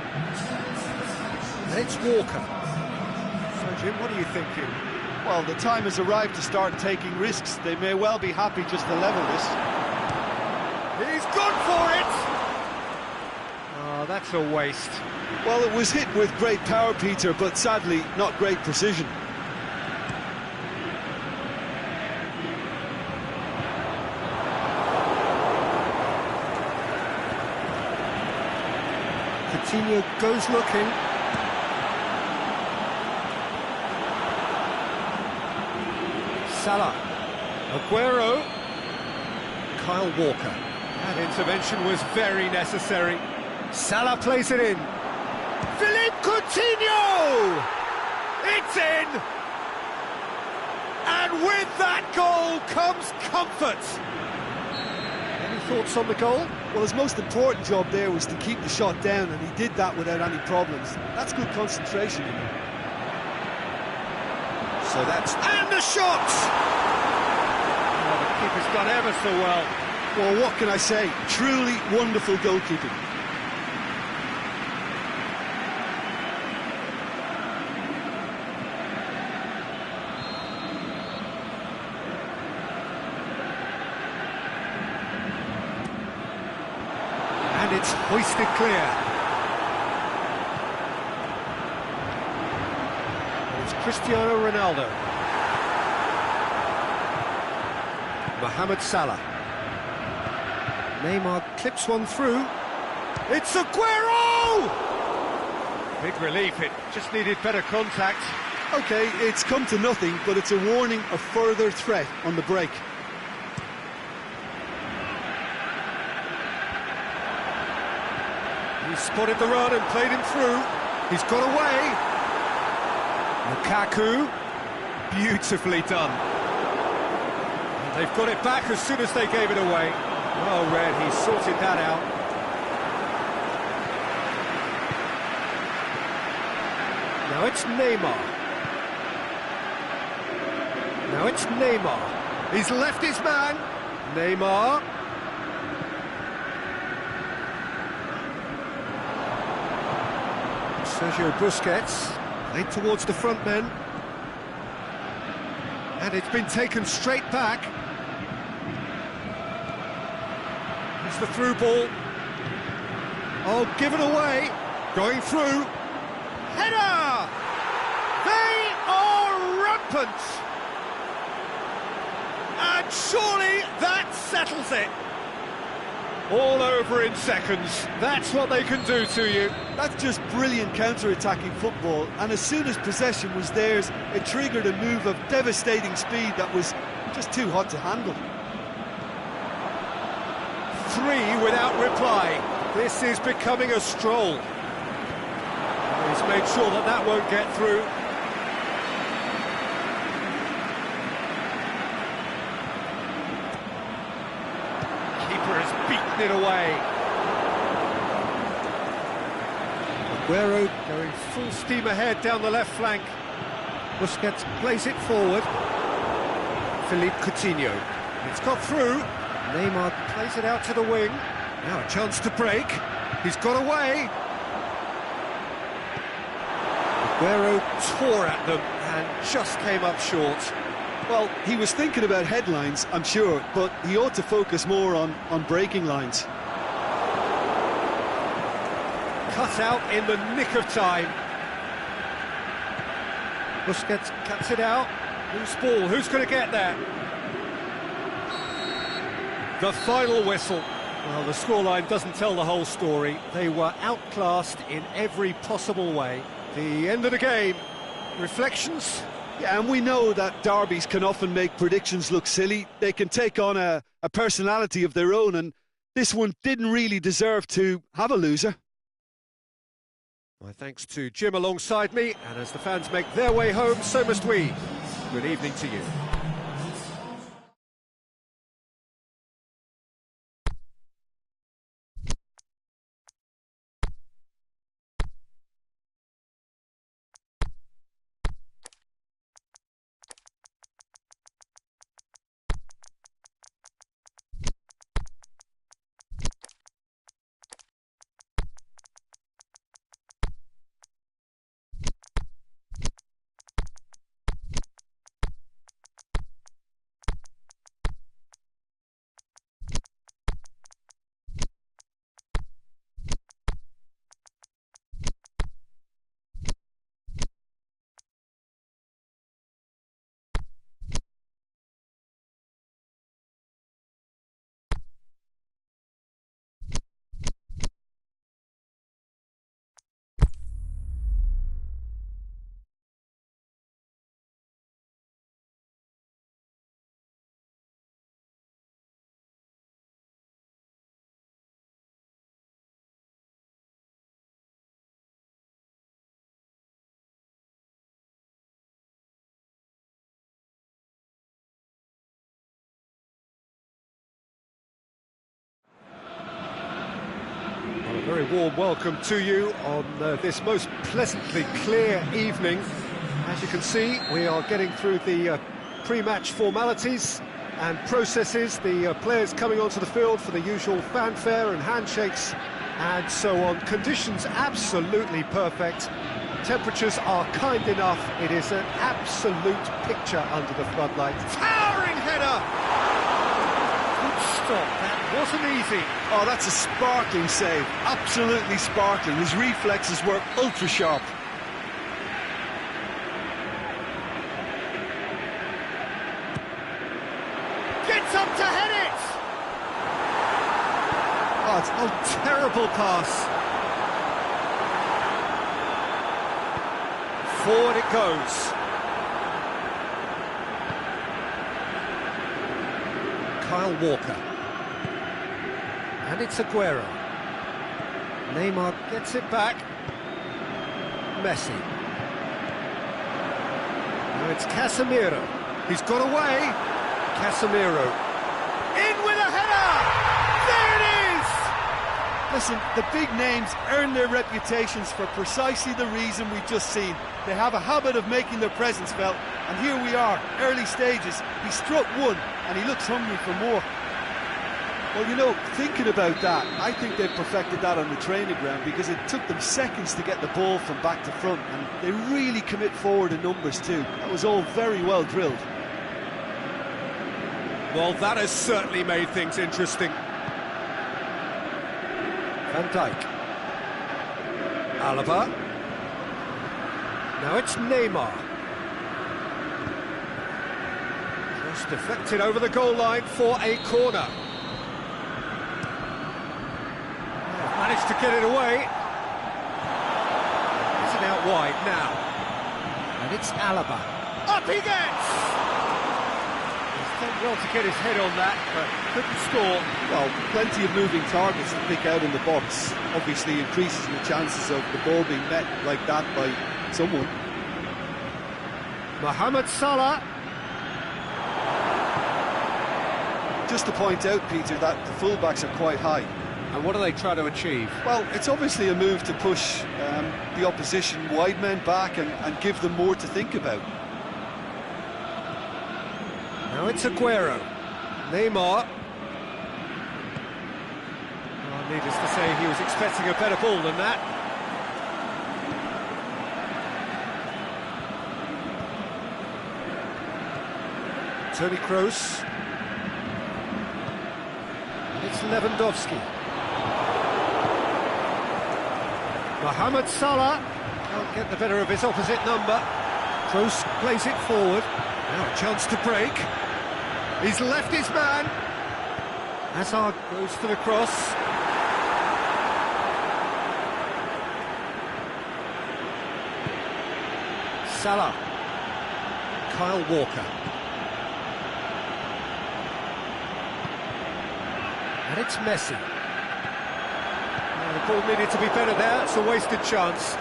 And it's Walker. So, Jim, what are you thinking? Well, the time has arrived to start taking risks. They may well be happy just to level this. He's gone for it! Oh, that's a waste. Well, it was hit with great power, Peter, but sadly not great precision. Coutinho goes looking. Salah. Aguero. Kyle Walker. That intervention was very necessary. Salah plays it in. Philippe Coutinho! It's in! And with that goal comes comfort. Any thoughts on the goal? Well, his most important job there was to keep the shot down, and he did that without any problems. That's good concentration. So that's... And the shot! Oh, the keeper's done ever so well. Well, what can I say? Truly wonderful goalkeeping. And it's hoisted clear. It's Cristiano Ronaldo. Mohamed Salah. Neymar clips one through. It's Aguero! Big relief, it just needed better contact. OK, it's come to nothing, but it's a warning of further threat on the break. He spotted the run and played him through. He's got away. Lukaku. Beautifully done. And they've got it back as soon as they gave it away. Well read, he sorted that out. Now it's Neymar. Now it's Neymar. He's left his man. Neymar. Sergio Busquets, played towards the front men. And it's been taken straight back. It's the through ball. Oh, given away. Going through. Header! They are rampant! And surely that settles it. All over in seconds. That's what they can do to you. That's just brilliant counter-attacking football, and as soon as possession was theirs, it triggered a move of devastating speed that was just too hot to handle. 3 without reply. This is becoming a stroll. He's made sure that that won't get through. Keeper has beaten it away. Aguero going full steam ahead down the left flank. Busquets plays it forward. Philippe Coutinho. It's got through. Neymar plays it out to the wing. Now a chance to break. He's got away. Aguero tore at them and just came up short. Well, he was thinking about headlines, I'm sure, but he ought to focus more on breaking lines. Cut out in the nick of time. Busquets cuts it out. Loose ball, who's going to get there? The final whistle. Well, the scoreline doesn't tell the whole story. They were outclassed in every possible way. The end of the game. Reflections? Yeah, and we know that derbies can often make predictions look silly. They can take on a personality of their own, and this one didn't really deserve to have a loser. My thanks to Jim alongside me, and as the fans make their way home, so must we. Good evening to you. A very warm welcome to you on this most pleasantly clear evening. As you can see, we are getting through the pre-match formalities and processes, the players coming onto the field for the usual fanfare and handshakes and so on. Conditions absolutely perfect. Temperatures are kind enough. It is an absolute picture under the floodlights. Towering header! Good stop, that wasn't easy. Oh, that's a sparkling save, absolutely sparkling. His reflexes were ultra sharp. Gets up to head it! Oh, it's a terrible pass. Forward it goes. Kyle Walker. And it's Aguero. Neymar gets it back. Messi. Now it's Casemiro. He's got away. Casemiro. In with a header! There it is! Listen, the big names earn their reputations for precisely the reason we've just seen. They have a habit of making their presence felt, and here we are, early stages. He struck one, and he looks hungry for more. Well, you know, thinking about that, I think they've perfected that on the training ground because it took them seconds to get the ball from back to front, and they really commit forward in numbers too. That was all very well drilled. Well, that has certainly made things interesting. Van Dijk. Alaba. Now it's Neymar. Just deflected over the goal line for a corner. Managed to get it away. It's it out wide now. And it's Alaba. Up he gets! He's Done well to get his head on that, but couldn't score. Well, plenty of moving targets to pick out in the box. Obviously increases the chances of the ball being met like that by someone. Mohamed Salah. Just to point out, Peter, that the fullbacks are quite high. And what are they trying to achieve? Well, it's obviously a move to push the opposition wide men back and give them more to think about. Now it's Aguero. Neymar. Well, needless to say, he was expecting a better ball than that. Toni Kroos. And it's Lewandowski. Mohamed Salah can't get the better of his opposite number. Kroos plays it forward. Now a chance to break. He's left his man. Hazard goes for the cross. Salah. Kyle Walker. And it's Messi. Well, the ball needed to be better there. It's a wasted chance.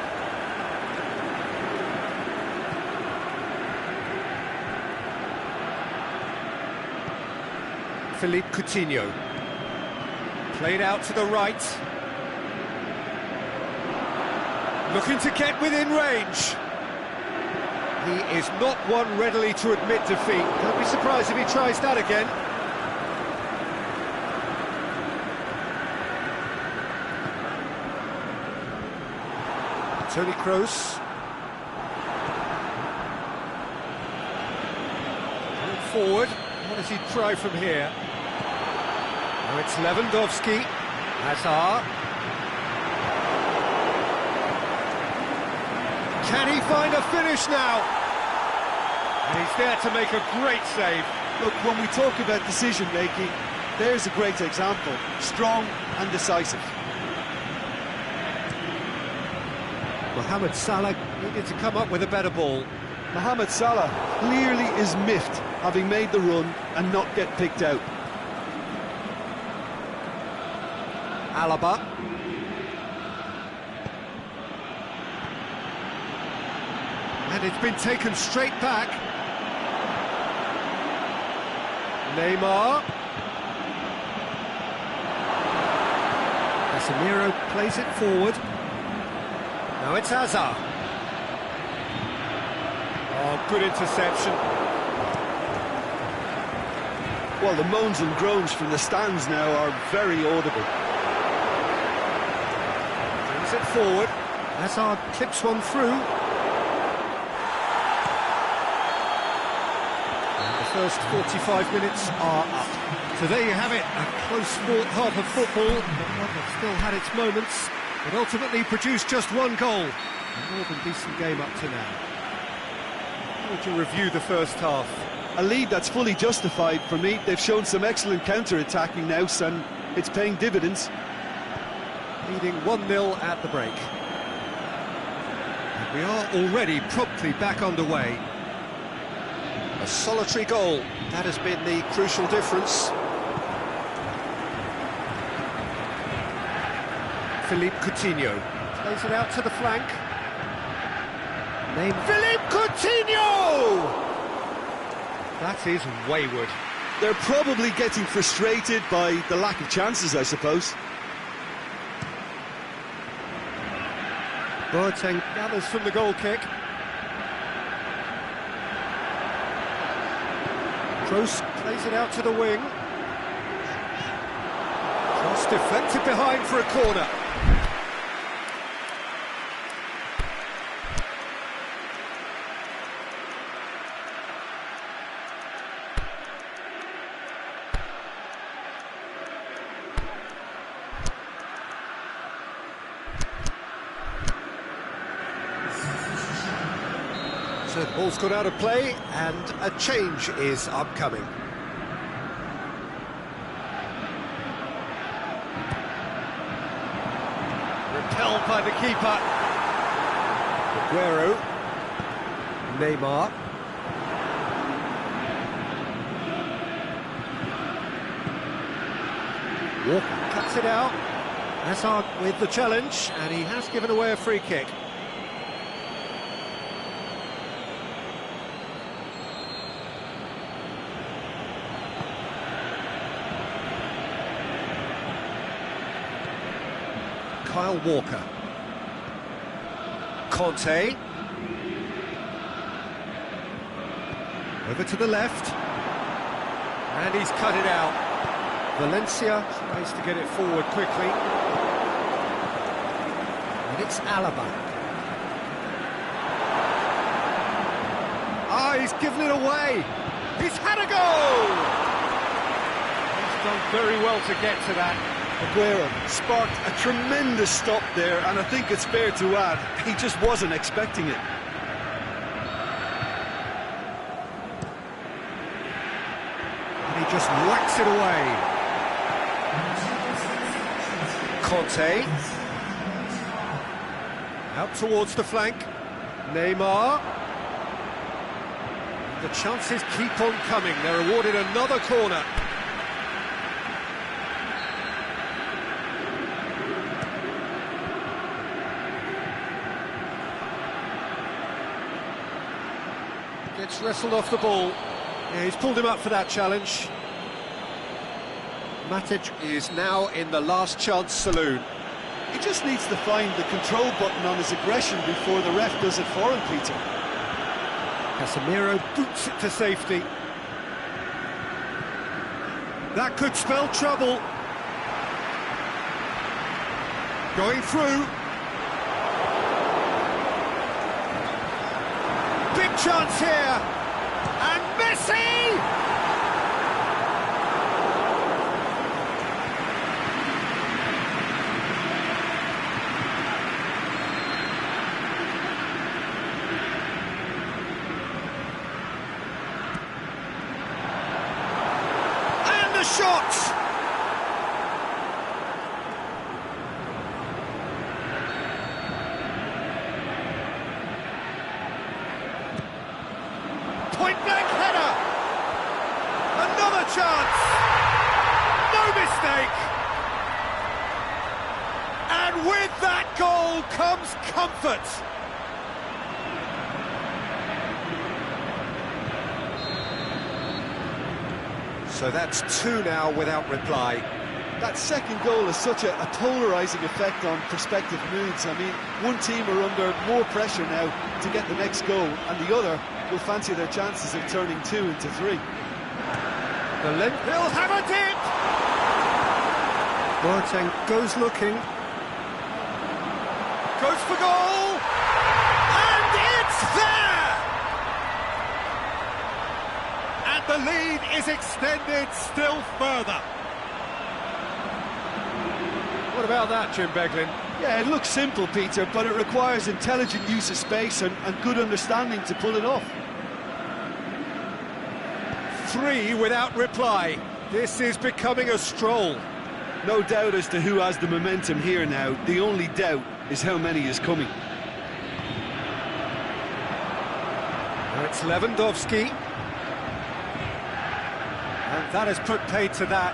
Philippe Coutinho. Played out to the right. Looking to get within range. He is not one readily to admit defeat. Don't be surprised if he tries that again. Toni Kroos. Going forward. What does he try from here? Now it's Lewandowski. Hazard. Can he find a finish now? And he's there to make a great save. Look, when we talk about decision-making, there's a great example. Strong and decisive. Mohamed Salah needed to come up with a better ball. Mohamed Salah clearly is miffed, having made the run and not get picked out. Alaba. And it's been taken straight back. Neymar. Casemiro plays it forward. Now it's Hazard. Oh, good interception. Well, the moans and groans from the stands now are very audible. Brings it forward. Hazard clips one through. And the first 45 minutes are up. So there you have it, a close-fought half of football, but one that still had its moments. It ultimately produced just one goal. A more than decent game up to now. How would you review the first half? A lead that's fully justified for me. They've shown some excellent counter-attacking now, and it's paying dividends. Leading 1-0 at the break. And we are already promptly back underway. A solitary goal, that has been the crucial difference. Philippe Coutinho plays it out to the flank. Philippe Coutinho! That is wayward. They're probably getting frustrated by the lack of chances, I suppose. Boateng gathers from the goal kick. Kroos plays it out to the wing. Cross deflected behind for a corner. So the ball's gone out of play and a change is upcoming. Repelled by the keeper. Aguero. Neymar. Walker cuts it out. Hazard with the challenge, and he has given away a free kick. Kyle Walker. Conte. Over to the left. And he's cut it out. Valencia tries to get it forward quickly. And it's Alaba. Ah, he's given it away. He's had a goal! He's done very well to get to that. Aguero sparked a tremendous stop there, and I think it's fair to add, he just wasn't expecting it. And he just whacks it away. Conte. Out towards the flank. Neymar. The chances keep on coming. They're awarded another corner. Gets wrestled off the ball. Yeah, he's pulled him up for that challenge. Matic is now in the last chance saloon. He just needs to find the control button on his aggression before the ref does it for him, Peter. Casemiro boots it to safety. That could spell trouble. Going through. Big chance here. And Messi! Shot! Point blank header! Another chance! No mistake! And with that goal comes comfort! So that's two now without reply. That second goal has such a polarising effect on prospective moods. I mean, one team are under more pressure now to get the next goal, and the other will fancy their chances of turning 2 into 3. He'll have a dip! Boateng goes looking. Goes for goal! And it's there! The lead is extended still further. What about that, Jim Beglin? Yeah, it looks simple, Peter, but it requires intelligent use of space and good understanding to pull it off. 3 without reply. This is becoming a stroll. No doubt as to who has the momentum here now. The only doubt is how many is coming. Now it's Lewandowski. And that has put paid to that.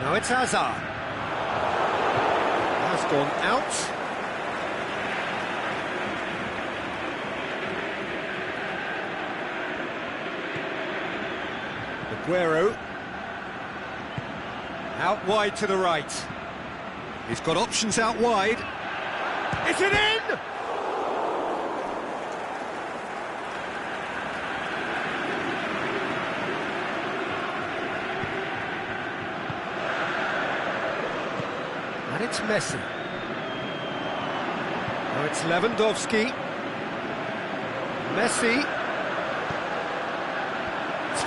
Now it's Hazard. Has gone out. Aguero. Out wide to the right. He's got options out wide. Is it in? And it's Messi. Now it's Lewandowski. Messi.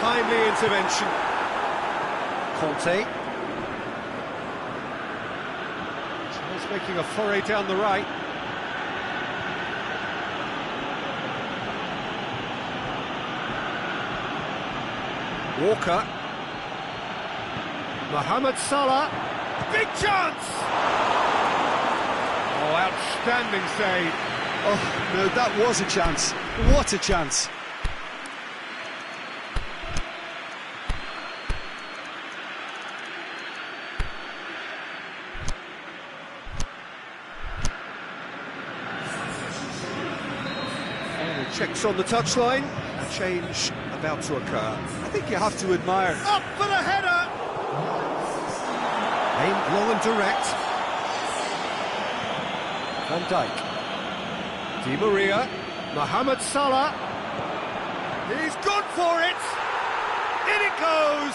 Timely intervention. Conte. He's making a foray down the right. Walker. Mohamed Salah. Big chance! Oh, outstanding save. Oh, no, that was a chance. What a chance. Checks on the touchline. A change about to occur. I think you have to admire. Up for the header! Aimed long and direct. Van Dijk. Di Maria. Mohamed Salah. He's gone for it! In it goes!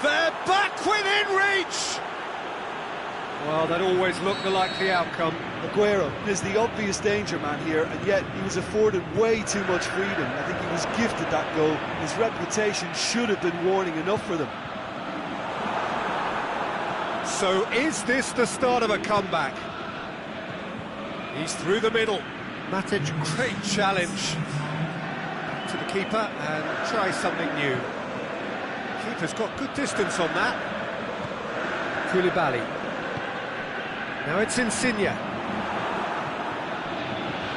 They're back within reach! Well, that always looked the likely outcome. Aguero is the obvious danger man here, and yet he was afforded way too much freedom. I think he was gifted that goal. His reputation should have been warning enough for them. So is this the start of a comeback? He's through the middle. Matic, great challenge. Back to the keeper and try something new. Keeper's got good distance on that. Koulibaly. Now it's Insigne.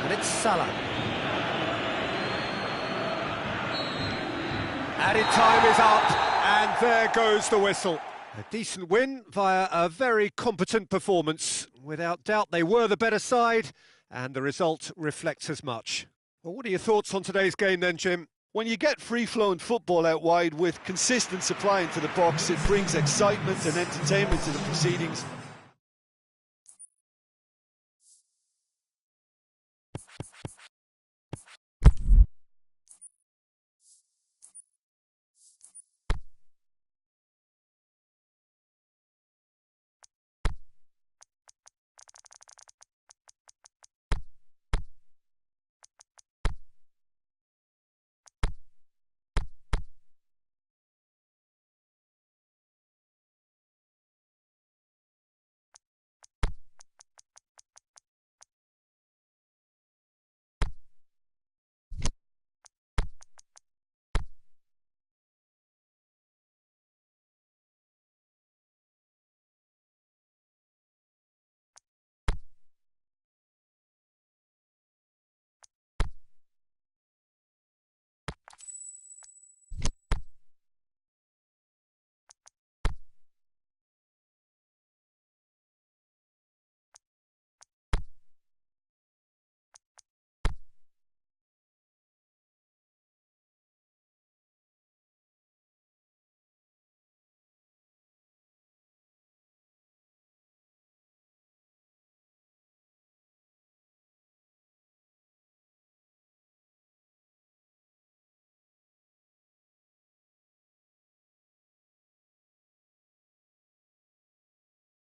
And it's Salah. Added time is up, and there goes the whistle. A decent win via a very competent performance. Without doubt, they were the better side, and the result reflects as much. Well, what are your thoughts on today's game then, Jim? When you get free-flowing football out wide with consistent supply into the box, it brings excitement and entertainment to the proceedings.